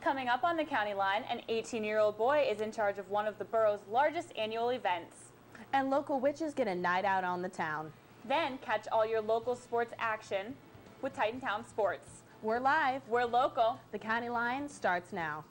Coming up on the County Line, an 18-year-old boy is in charge of one of the borough's largest annual events. And local witches get a night out on the town. Then catch all your local sports action with Titan Town Sports. We're live. We're local. The County Line starts now.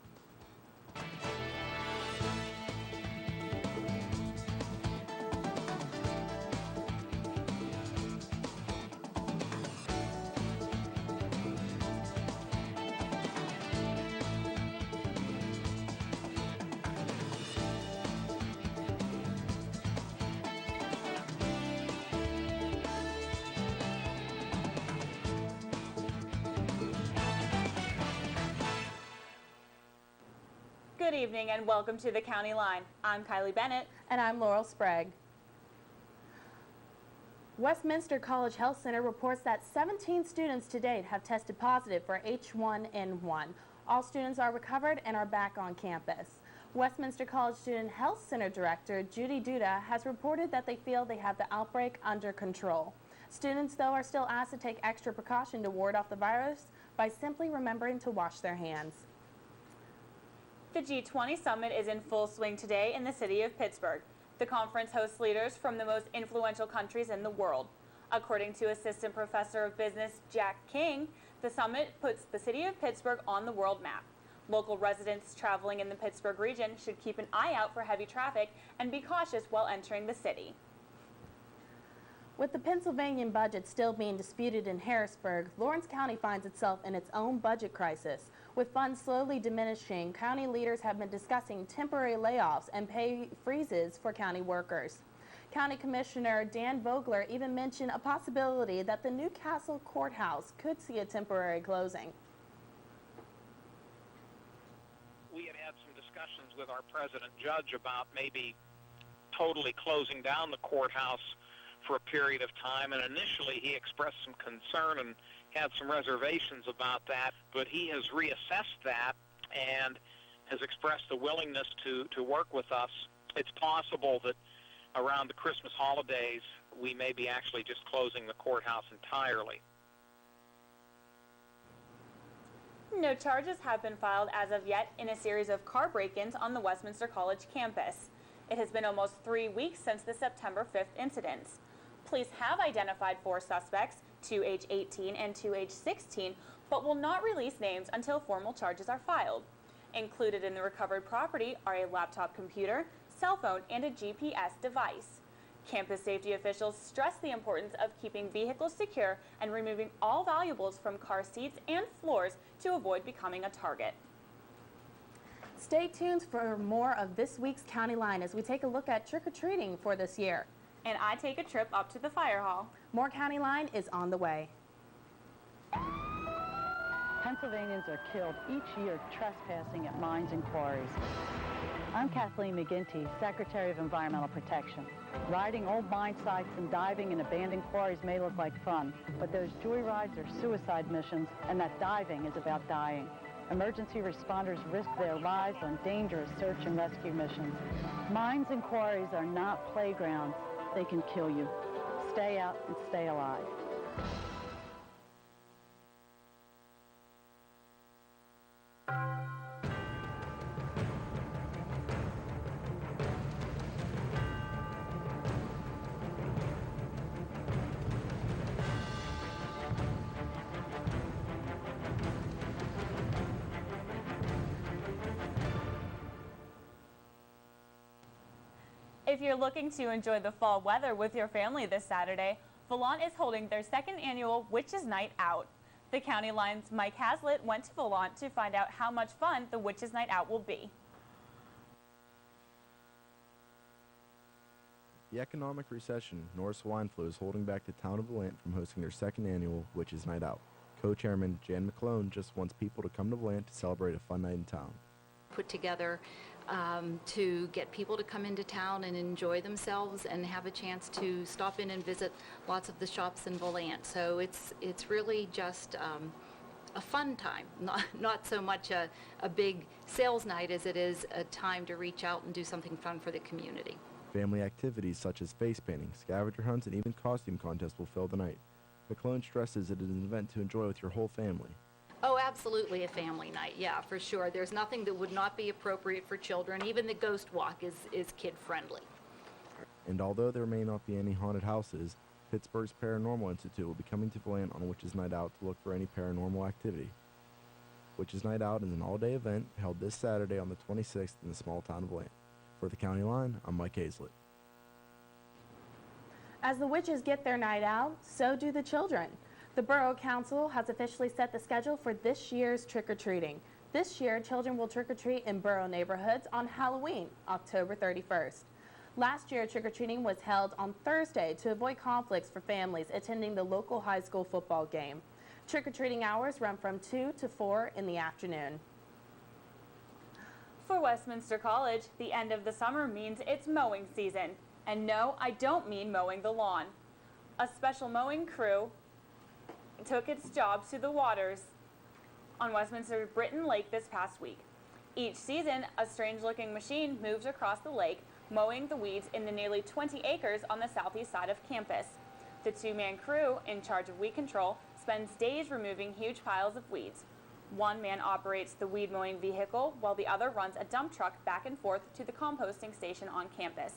Good evening and welcome to the County Line. I'm Kylie Bennett. And I'm Laurel Sprague. Westminster College Health Center reports that 17 students to date have tested positive for H1N1. All students are recovered and are back on campus. Westminster College Student Health Center Director Judy Duda has reported that they feel they have the outbreak under control. Students, though, are still asked to take extra precaution to ward off the virus by simply remembering to wash their hands. The G20 summit is in full swing today in the city of Pittsburgh. The conference hosts leaders from the most influential countries in the world. According to Assistant Professor of Business Jack King, the summit puts the city of Pittsburgh on the world map. Local residents traveling in the Pittsburgh region should keep an eye out for heavy traffic and be cautious while entering the city. With the Pennsylvania budget still being disputed in Harrisburg, Lawrence County finds itself in its own budget crisis. With funds slowly diminishing, county leaders have been discussing temporary layoffs and pay freezes for county workers. County Commissioner Dan Vogler even mentioned a possibility that the Newcastle Courthouse could see a temporary closing. We had some discussions with our president judge about maybe totally closing down the courthouse for a period of time, and initially he expressed some concern and had some reservations about that, but he has reassessed that and has expressed a willingness to work with us. It's possible that around the Christmas holidays we may be actually just closing the courthouse entirely. No charges have been filed as of yet in a series of car break-ins on the Westminster College campus. It has been almost 3 weeks since the September 5th incidents. Police have identified 4 suspects, 2 age 18 and 2 age 16, but will not release names until formal charges are filed. Included in the recovered property are a laptop computer, cell phone, and a GPS device. Campus safety officials stress the importance of keeping vehicles secure and removing all valuables from car seats and floors to avoid becoming a target. Stay tuned for more of this week's County Line as we take a look at trick-or-treating for this year. And I take a trip up to the fire hall. More County Line is on the way. Pennsylvanians are killed each year trespassing at mines and quarries. I'm Kathleen McGinty, Secretary of Environmental Protection. Riding old mine sites and diving in abandoned quarries may look like fun, but those joyrides are suicide missions, and that diving is about dying. Emergency responders risk their lives on dangerous search and rescue missions. Mines and quarries are not playgrounds. They can kill you. Stay out and stay alive. If you're looking to enjoy the fall weather with your family this Saturday, Volant is holding their 2nd annual Witches' Night Out. The County Line's Mike Hazlitt went to Volant to find out how much fun the Witches' Night Out will be. The economic recession, nor swine flu is holding back the town of Volant from hosting their 2nd annual Witches' Night Out. Co-chairman Jan McClone just wants people to come to Volant to celebrate a fun night in town. Put together to get people to come into town and enjoy themselves and have a chance to stop in and visit lots of the shops in Volant. So it's really just a fun time, not so much a big sales night as it is a time to reach out and do something fun for the community. Family activities such as face painting, scavenger hunts, and even costume contests will fill the night. McClone stresses it is an event to enjoy with your whole family. Oh, absolutely a family night, yeah, for sure. There's nothing that would not be appropriate for children. Even the ghost walk is kid-friendly. And although there may not be any haunted houses, Pittsburgh's Paranormal Institute will be coming to Volant on Witches Night Out to look for any paranormal activity. Witches Night Out is an all-day event held this Saturday on the 26th in the small town of Volant. For the County Line, I'm Mike Hazlett. As the witches get their night out, so do the children. The Borough Council has officially set the schedule for this year's trick-or-treating. This year, children will trick-or-treat in borough neighborhoods on Halloween, October 31st. Last year, trick-or-treating was held on Thursday to avoid conflicts for families attending the local high school football game. Trick-or-treating hours run from 2 to 4 in the afternoon. For Westminster College, the end of the summer means it's mowing season. And no, I don't mean mowing the lawn. A special mowing crew took its jobs to the waters on Westminster Britton Lake this past week. Each season, a strange-looking machine moves across the lake, mowing the weeds in the nearly 20 acres on the southeast side of campus. The two-man crew, in charge of weed control, spends days removing huge piles of weeds. One man operates the weed mowing vehicle, while the other runs a dump truck back and forth to the composting station on campus.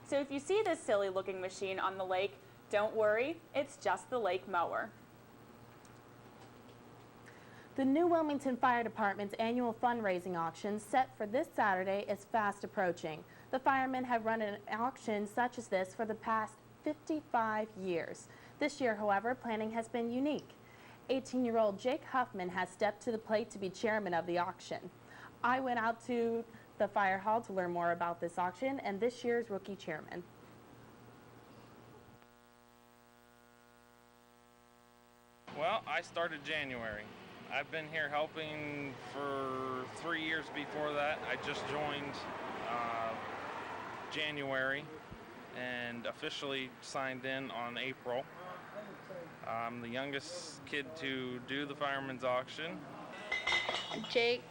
So if you see this silly-looking machine on the lake, don't worry, it's just the lake mower. The New Wilmington Fire Department's annual fundraising auction set for this Saturday is fast approaching. The firemen have run an auction such as this for the past 55 years. This year, however, planning has been unique. 18-year-old Jake Huffman has stepped to the plate to be chairman of the auction. I went out to the fire hall to learn more about this auction and this year's rookie chairman. Well, I started January. I've been here helping for 3 years before that. I just joined January and officially signed in on April. I'm the youngest kid to do the fireman's auction. Jake,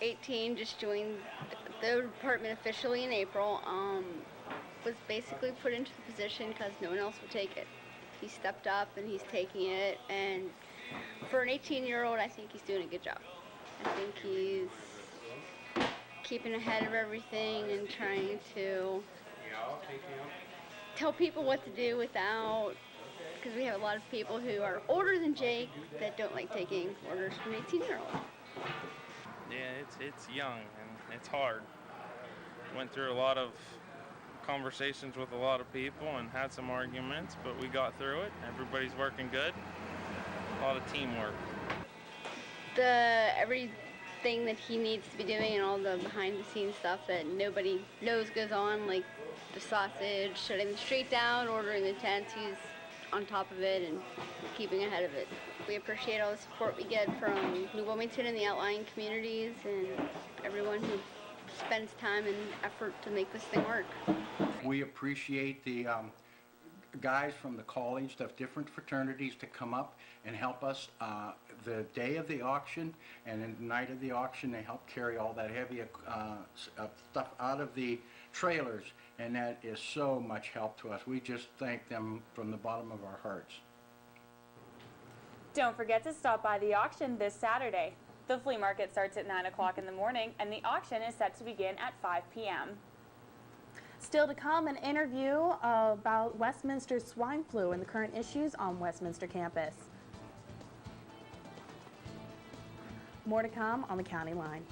18, just joined the department officially in April. Was basically put into the position because no one else would take it. He stepped up and he's taking it, and for an 18-year-old, I think he's doing a good job. I think he's keeping ahead of everything and trying to tell people what to do without, because we have a lot of people who are older than Jake that don't like taking orders from an 18-year-old. Yeah, it's young and it's hard. Went through a lot of conversations with a lot of people and had some arguments, but we got through it. Everybody's working good. A lot of teamwork. Everything that he needs to be doing and all the behind-the-scenes stuff that nobody knows goes on, like the sausage, shutting the street down, ordering the tents, he's on top of it and keeping ahead of it. We appreciate all the support we get from New Wilmington and the outlying communities and everyone who spends time and effort to make this thing work. We appreciate the guys from the college, the different fraternities to come up and help us the day of the auction and the night of the auction. They help carry all that heavy stuff out of the trailers, and that is so much help to us. We just thank them from the bottom of our hearts. Don't forget to stop by the auction this Saturday. The flea market starts at 9 o'clock in the morning and the auction is set to begin at 5 p.m. Still to come, an interview about Westminster's swine flu and the current issues on Westminster campus. More to come on the County Line.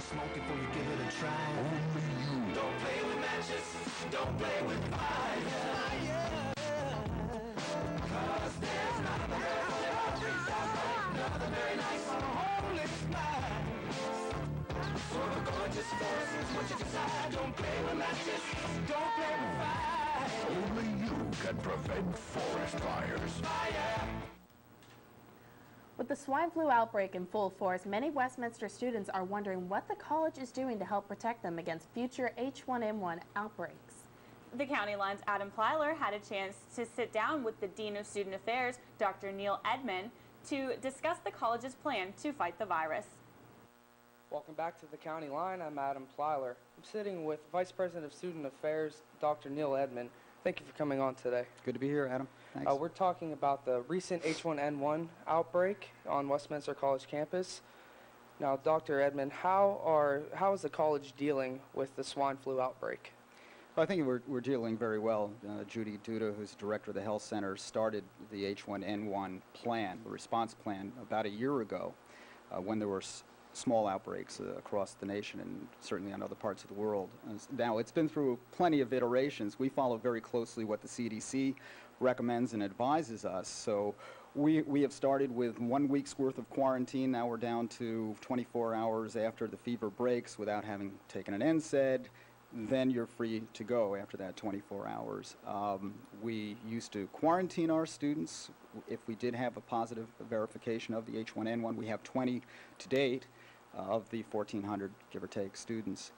Smoke it before you give it a try. Only you. Don't play with matches. Don't play with fire. 'Cause there's not a another very nice on a homeless mind. For the gorgeous force is what you decide. Don't play with matches, don't play with fire. Only you can prevent forest fires. Fire! With the swine flu outbreak in full force, many Westminster students are wondering what the college is doing to help protect them against future H1N1 outbreaks. The County Line's Adam Plyler had a chance to sit down with the Dean of Student Affairs, Dr. Neil Edmond, to discuss the college's plan to fight the virus. Welcome back to the County Line. I'm Adam Plyler. I'm sitting with Vice President of Student Affairs, Dr. Neil Edmond. Thank you for coming on today. Good to be here, Adam. Thanks. We're talking about the recent H1N1 outbreak on Westminster College campus. Now, Dr. Edmond, how is the college dealing with the swine flu outbreak? Well, I think we're dealing very well. Judy Duda, who's director of the health center, started the H1N1 plan, the response plan, about a year ago when there were small outbreaks across the nation and certainly on other parts of the world. Now, it's been through plenty of iterations. We follow very closely what the CDC recommends and advises us. So we have started with 1 week's worth of quarantine. Now we're down to 24 hours after the fever breaks without having taken an NSAID. Then you're free to go after that 24 hours. We used to quarantine our students if we did have a positive verification of the H1N1. We have 20 to date of the 1,400, give or take, students.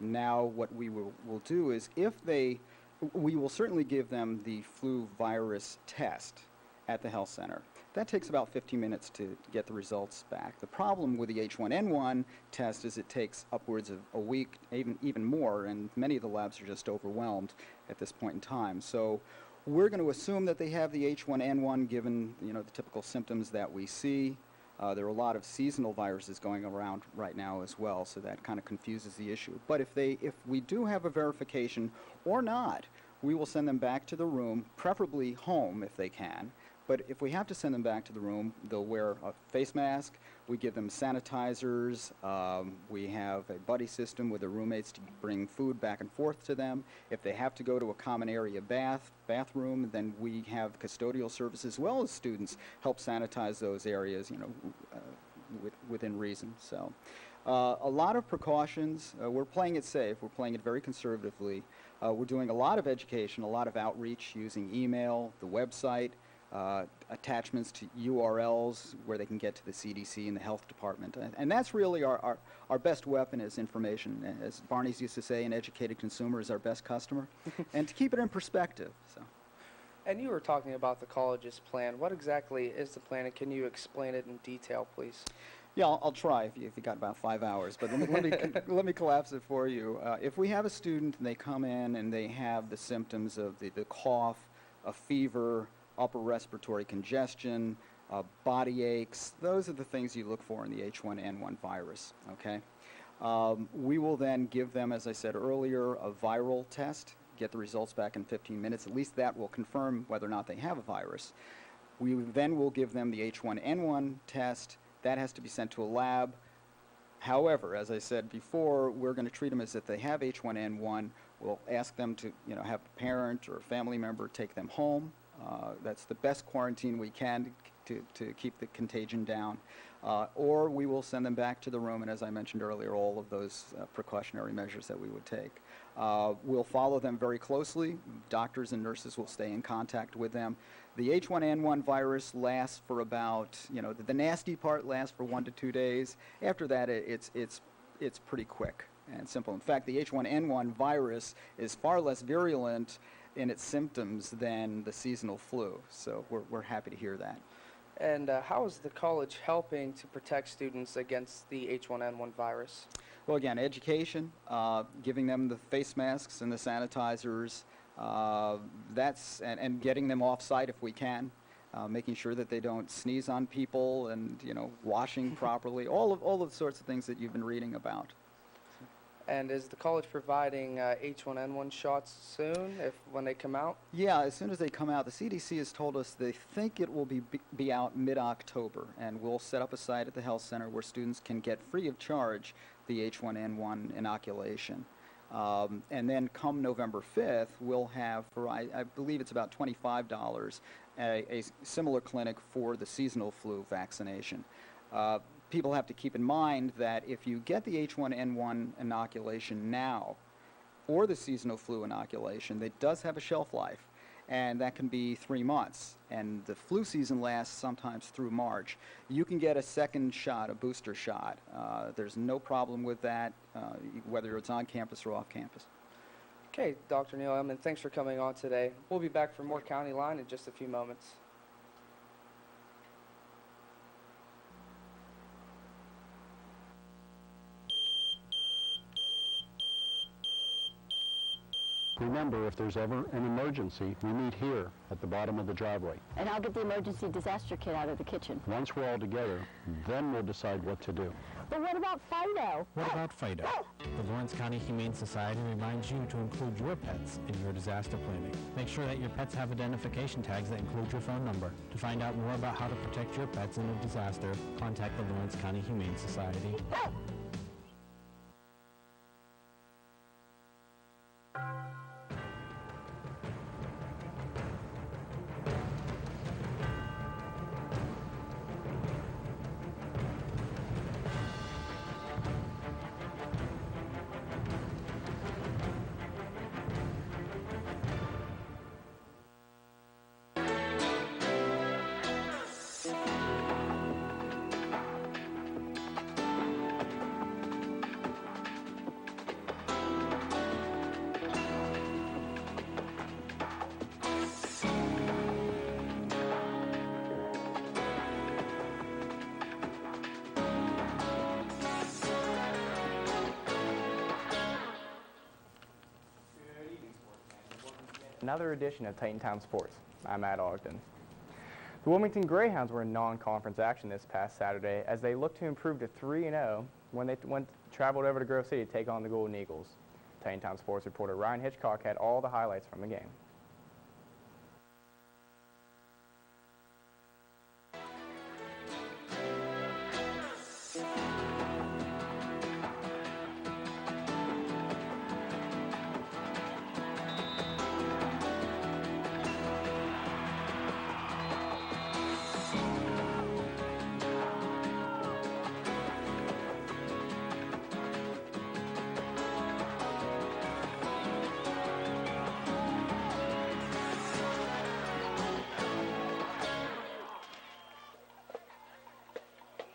Now what we will do is we will certainly give them the flu virus test at the health center. That takes about 15 minutes to get the results back. The problem with the H1N1 test is it takes upwards of a week, even more, and many of the labs are just overwhelmed at this point in time. So we're going to assume that they have the H1N1 given the typical symptoms that we see. There are a lot of seasonal viruses going around right now as well, so that kind of confuses the issue. But if we do have a verification or not, we will send them back to the room, preferably home if they can. But if we have to send them back to the room, they'll wear a face mask. We give them sanitizers. We have a buddy system with their roommates to bring food back and forth to them. If they have to go to a common area bathroom, then we have custodial services as well as students help sanitize those areas, within reason. So a lot of precautions. We're playing it safe. We're playing it very conservatively. We're doing a lot of education, a lot of outreach using email, the website, attachments to URLs where they can get to the CDC and the health department. And that's really our best weapon is information. As Barney's used to say, an educated consumer is our best customer. And to keep it in perspective. So. And you were talking about the college's plan. What exactly is the plan, and can you explain it in detail, please? Yeah, I'll try if you got about 5 hours, but let me collapse it for you. If we have a student and they come in and they have the symptoms of the cough, a fever, upper respiratory congestion, body aches, those are the things you look for in the H1N1 virus, okay? We will then give them, as I said earlier, a viral test, get the results back in 15 minutes. At least that will confirm whether or not they have a virus. We then will give them the H1N1 test. That has to be sent to a lab. However, as I said before, we're going to treat them as if they have H1N1. We'll ask them to, have a parent or a family member take them home. That's the best quarantine we can to keep the contagion down. Or we will send them back to the room, and as I mentioned earlier, all of those precautionary measures that we would take. We'll follow them very closely. Doctors and nurses will stay in contact with them. The H1N1 virus lasts for about, the nasty part lasts for 1 to 2 days. After that, it's pretty quick and simple. In fact, the H1N1 virus is far less virulent in its symptoms than the seasonal flu. So we're happy to hear that. And how is the college helping to protect students against the H1N1 virus? Well, again, education, giving them the face masks and the sanitizers, and getting them off-site if we can, making sure that they don't sneeze on people and, washing properly, all of the sorts of things that you've been reading about. And is the college providing H1N1 shots soon, when they come out? Yeah, as soon as they come out. The CDC has told us they think it will be out mid-October, and we'll set up a site at the health center where students can get free of charge the H1N1 inoculation. And then come November 5th, we'll have, for I believe it's about $25, a similar clinic for the seasonal flu vaccination. People have to keep in mind that if you get the H1N1 inoculation now, or the seasonal flu inoculation, it does have a shelf life, and that can be 3 months. And the flu season lasts sometimes through March. You can get a second shot, a booster shot. There's no problem with that, whether it's on campus or off campus. Okay, Dr. Neil Ellman, thanks for coming on today. We'll be back for more County Line in just a few moments. Remember, if there's ever an emergency, we meet here at the bottom of the driveway. And I'll get the emergency disaster kit out of the kitchen. Once we're all together, then we'll decide what to do. But what about Fido? What about Fido? The Lawrence County Humane Society reminds you to include your pets in your disaster planning. Make sure that your pets have identification tags that include your phone number. To find out more about how to protect your pets in a disaster, contact the Lawrence County Humane Society. Another edition of Titantown Sports. I'm Matt Ogden. The Wilmington Greyhounds were in non-conference action this past Saturday as they looked to improve to 3-0 when they traveled over to Grove City to take on the Golden Eagles. Titantown Sports reporter Ryan Hitchcock had all the highlights from the game.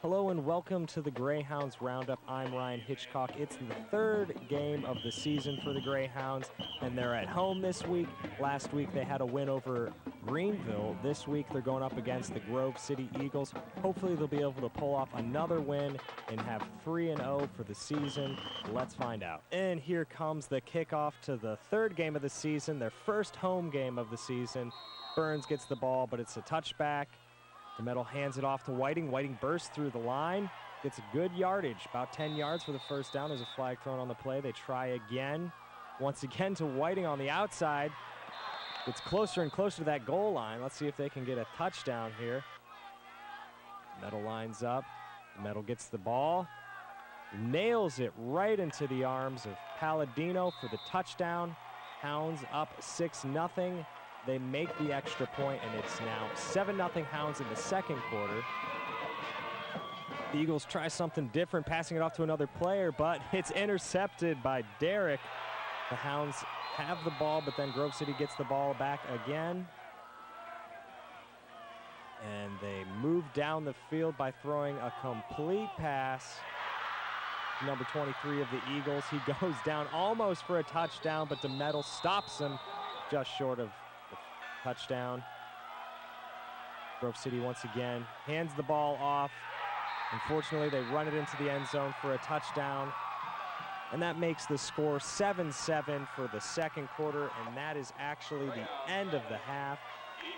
Hello and welcome to the Greyhounds Roundup. I'm Ryan Hitchcock. It's the third game of the season for the Greyhounds, and they're at home this week. Last week they had a win over Greenville. This week they're going up against the Grove City Eagles. Hopefully they'll be able to pull off another win and have 3-0 for the season. Let's find out. And here comes the kickoff to the third game of the season, their first home game of the season. Burns gets the ball, but it's a touchback. DeMetal hands it off to Whiting. Whiting bursts through the line, gets a good yardage, about 10 yards for the first down. There's a flag thrown on the play. They try again. Once again to Whiting on the outside. Gets closer and closer to that goal line. Let's see if they can get a touchdown here. DeMetal lines up. DeMetal gets the ball. Nails it right into the arms of Palladino for the touchdown. Hounds up 6-0. They make the extra point, and it's now 7-0 Hounds in the second quarter. The Eagles try something different, passing it off to another player, but it's intercepted by Derrick. The Hounds have the ball, but then Grove City gets the ball back again. And they move down the field by throwing a complete pass. Number 23 of the Eagles, he goes down almost for a touchdown, but DeMetal stops him just short of touchdown. Grove City once again hands the ball off. Unfortunately, they run it into the end zone for a touchdown. And that makes the score 7-7 for the second quarter, and that is actually the end of the half.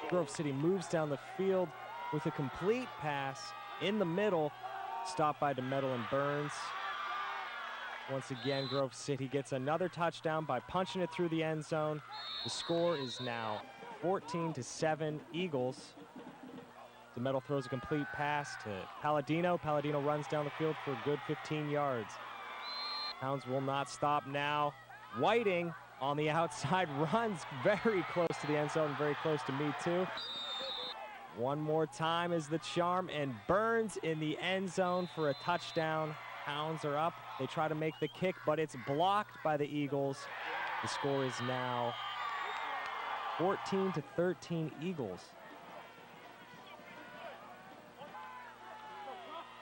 Grove City moves down the field with a complete pass in the middle, stopped by DeMetal and Burns. Once again, Grove City gets another touchdown by punching it through the end zone. The score is now 14-7 Eagles. DeMetal throws a complete pass to Palladino. Palladino runs down the field for a good 15 yards. Hounds will not stop now. Whiting on the outside runs very close to the end zone, very close to me too. One more time is the charm, and Burns in the end zone for a touchdown. Hounds are up. They try to make the kick, but it's blocked by the Eagles. The score is now 14-13 Eagles.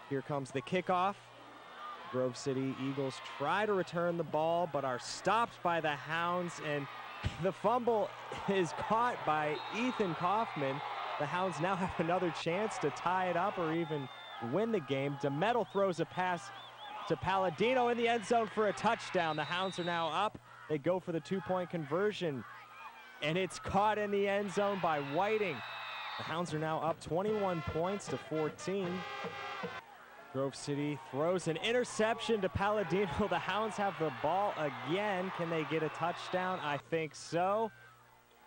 Here comes the kickoff. Grove City Eagles try to return the ball, but are stopped by the Hounds, and the fumble is caught by Ethan Kaufman. The Hounds now have another chance to tie it up or even win the game. DeMetal throws a pass to Palladino in the end zone for a touchdown. The Hounds are now up. They go for the two-point conversion, and it's caught in the end zone by Whiting. The Hounds are now up 21 points to 14. Grove City throws an interception to Palladino. The Hounds have the ball again. Can they get a touchdown? I think so.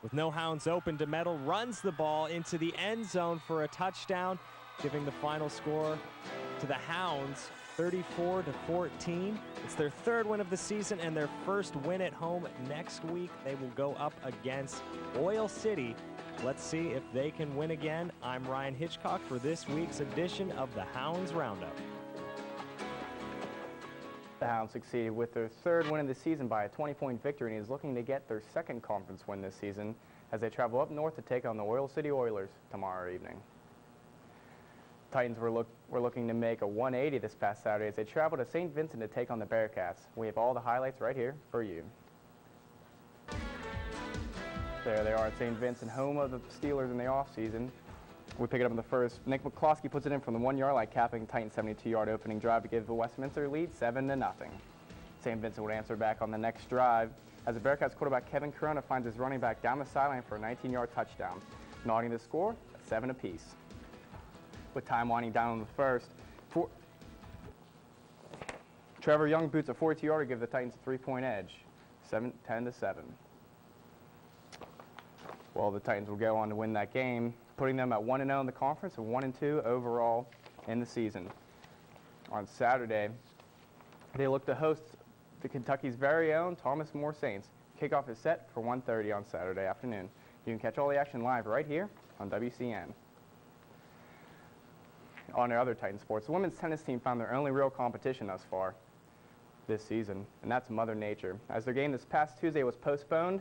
With no Hounds open, DeMetal runs the ball into the end zone for a touchdown, giving the final score to the Hounds, 34-14. It's their third win of the season and their first win at home. Next week, they will go up against Oil City. Let's see if they can win again. I'm Ryan Hitchcock for this week's edition of the Hounds Roundup. The Hounds succeeded with their third win of the season by a 20-point victory and is looking to get their second conference win this season as they travel up north to take on the Oil City Oilers tomorrow evening. Titans were looking to make a 180 this past Saturday as they travel to St. Vincent to take on the Bearcats. We have all the highlights right here for you. There they are at St. Vincent, home of the Steelers in the offseason. We pick it up in the first. Nick McCloskey puts it in from the 1 yard line, capping Titans' 72-yard opening drive to give the Westminster lead 7-0. St. Vincent would answer back on the next drive as the Bearcats quarterback Kevin Corona finds his running back down the sideline for a 19-yard touchdown, knotting the score at 7 apiece. With time winding down in the first, Trevor Young boots a 42-yarder to give the Titans a 3-point edge, 10-7. Well, the Titans will go on to win that game, putting them at 1-0 in the conference and 1-2 overall in the season. On Saturday, they look to host the Kentucky's very own Thomas More Saints. Kickoff is set for 1:30 on Saturday afternoon. You can catch all the action live right here on WCN. On our other Titan sports, the women's tennis team found their only real competition thus far this season, and that's Mother Nature, as their game this past Tuesday was postponed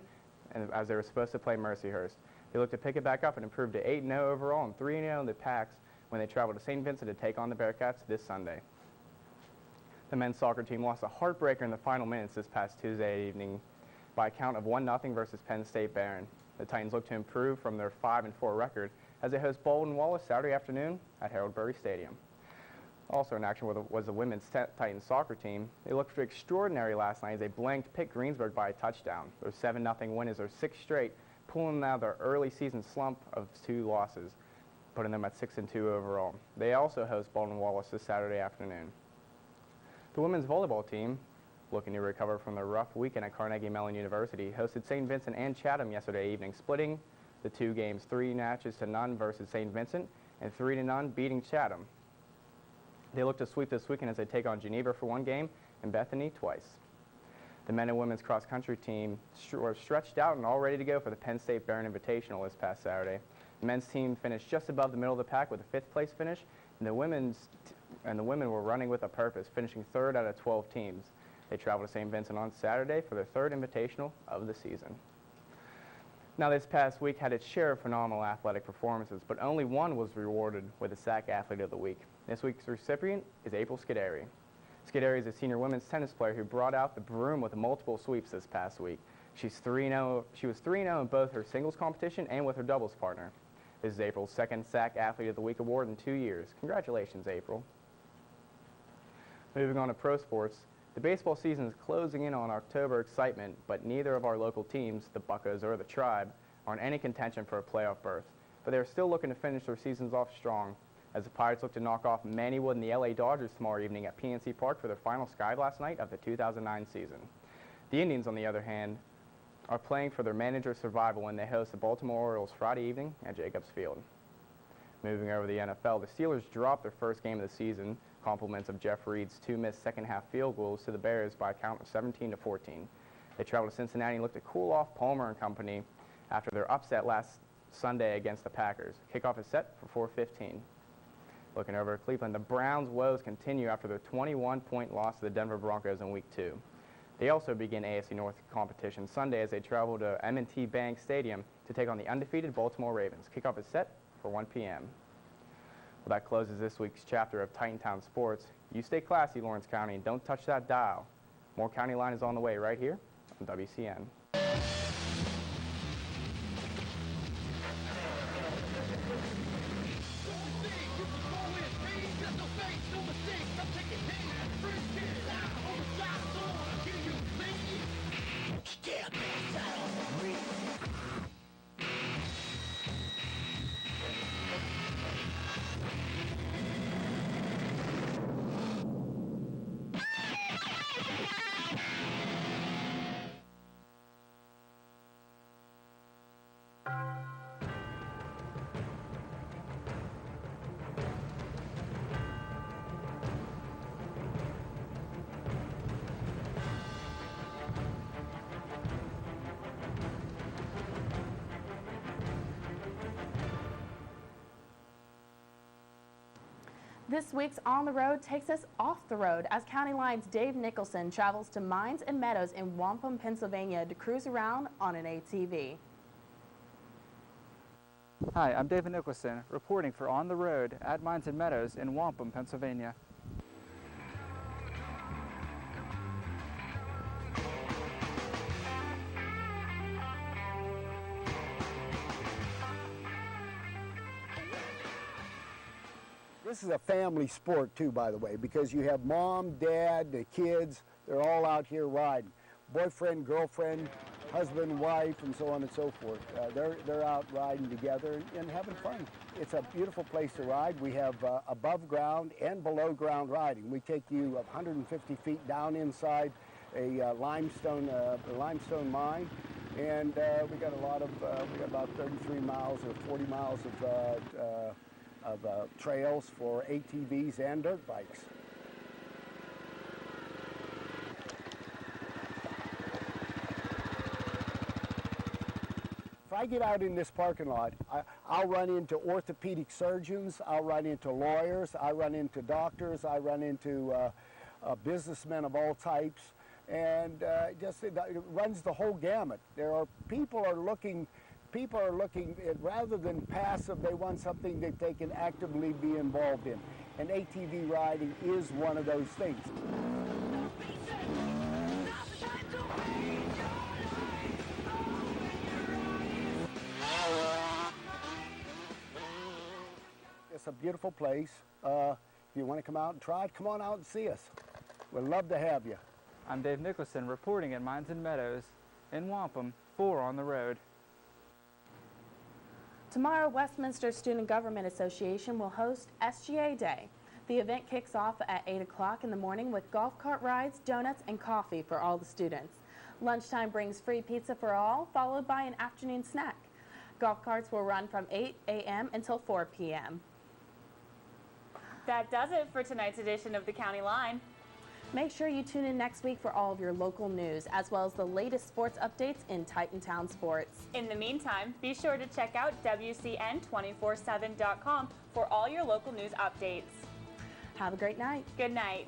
and as they were supposed to play Mercyhurst. They looked to pick it back up and improve to 8-0 overall and 3-0 in the packs when they traveled to St. Vincent to take on the Bearcats this Sunday. The men's soccer team lost a heartbreaker in the final minutes this past Tuesday evening by a count of 1-0 versus Penn State Barron. The Titans look to improve from their 5-4 record as they host Baldwin Wallace Saturday afternoon at Harold Burry Stadium. Also in action was the women's Titans soccer team. They looked extraordinary last night as they blanked Pitt Greensburg by a touchdown. Their 7-0 win is their sixth straight, pulling out their early season slump of 2 losses, putting them at 6-2 overall. They also host Baldwin Wallace this Saturday afternoon. The women's volleyball team, looking to recover from their rough weekend at Carnegie Mellon University, hosted St. Vincent and Chatham yesterday evening, splitting the 2 games 3-0 versus St. Vincent and 3-0 beating Chatham. They look to sweep this weekend as they take on Geneva for 1 game and Bethany twice. The men and women's cross-country team were stretched out and all ready to go for the Penn State Barron Invitational this past Saturday. The men's team finished just above the middle of the pack with a 5th place finish, and the women were running with a purpose, finishing 3rd out of 12 teams. They travel to St. Vincent on Saturday for their 3rd Invitational of the season. Now, this past week had its share of phenomenal athletic performances, but only one was rewarded with a SAC Athlete of the Week. This week's recipient is April Scuderi. Scuderi is a senior women's tennis player who brought out the broom with multiple sweeps this past week. She was 3-0 in both her singles competition and with her doubles partner. This is April's 2nd SAC Athlete of the Week award in 2 years. Congratulations, April. Moving on to pro sports, the baseball season is closing in on October excitement, but neither of our local teams, the Buccos or the Tribe, are in any contention for a playoff berth. But they're still looking to finish their seasons off strong, as the Pirates look to knock off Mannywood and the LA Dodgers tomorrow evening at PNC Park for their final Sky Blast night of the 2009 season. The Indians, on the other hand, are playing for their manager's survival when they host the Baltimore Orioles Friday evening at Jacobs Field. Moving over to the NFL, the Steelers dropped their first game of the season, compliments of Jeff Reed's 2 missed second-half field goals to the Bears by a count of 17-14. They traveled to Cincinnati and looked to cool off Palmer and company after their upset last Sunday against the Packers. Kickoff is set for 4:15. Looking over at Cleveland, the Browns' woes continue after their 21-point loss to the Denver Broncos in Week 2. They also begin AFC North competition Sunday as they travel to M&T Bank Stadium to take on the undefeated Baltimore Ravens. Kickoff is set for 1 p.m. Well, that closes this week's chapter of Titantown Sports. You stay classy, Lawrence County, and don't touch that dial. More County Line is on the way right here on WCN. This week's On the Road takes us off the road as County Line's Dave Nicholson travels to Mines and Meadows in Wampum, Pennsylvania to cruise around on an ATV. Hi, I'm David Nicholson, reporting for On the Road at Mines and Meadows in Wampum, Pennsylvania. This is a family sport too, by the way, because you have mom, dad, the kids, they're all out here riding. Boyfriend, girlfriend, husband, wife, and so on and so forth. They're out riding together and having fun. It's a beautiful place to ride. We have above ground and below ground riding. We take you 150 feet down inside a limestone mine, and we got about 33 miles or 40 miles of trails for ATVs and dirt bikes. If I get out in this parking lot, I'll run into orthopedic surgeons, I'll run into lawyers, I run into doctors, I run into businessmen of all types, and it runs the whole gamut. People are looking, rather than passive, they want something that they can actively be involved in. And ATV riding is one of those things. It's a beautiful place. If you want to come out and try it, come on out and see us. We'd love to have you. I'm Dave Nicholson, reporting at Mines and Meadows in Wampum for On the Road. Tomorrow, Westminster Student Government Association will host SGA Day. The event kicks off at 8 o'clock in the morning with golf cart rides, donuts, and coffee for all the students. Lunchtime brings free pizza for all, followed by an afternoon snack. Golf carts will run from 8 a.m. until 4 p.m. That does it for tonight's edition of the County Line. Make sure you tune in next week for all of your local news, as well as the latest sports updates in Titantown sports. In the meantime, be sure to check out WCN247.com for all your local news updates. Have a great night. Good night.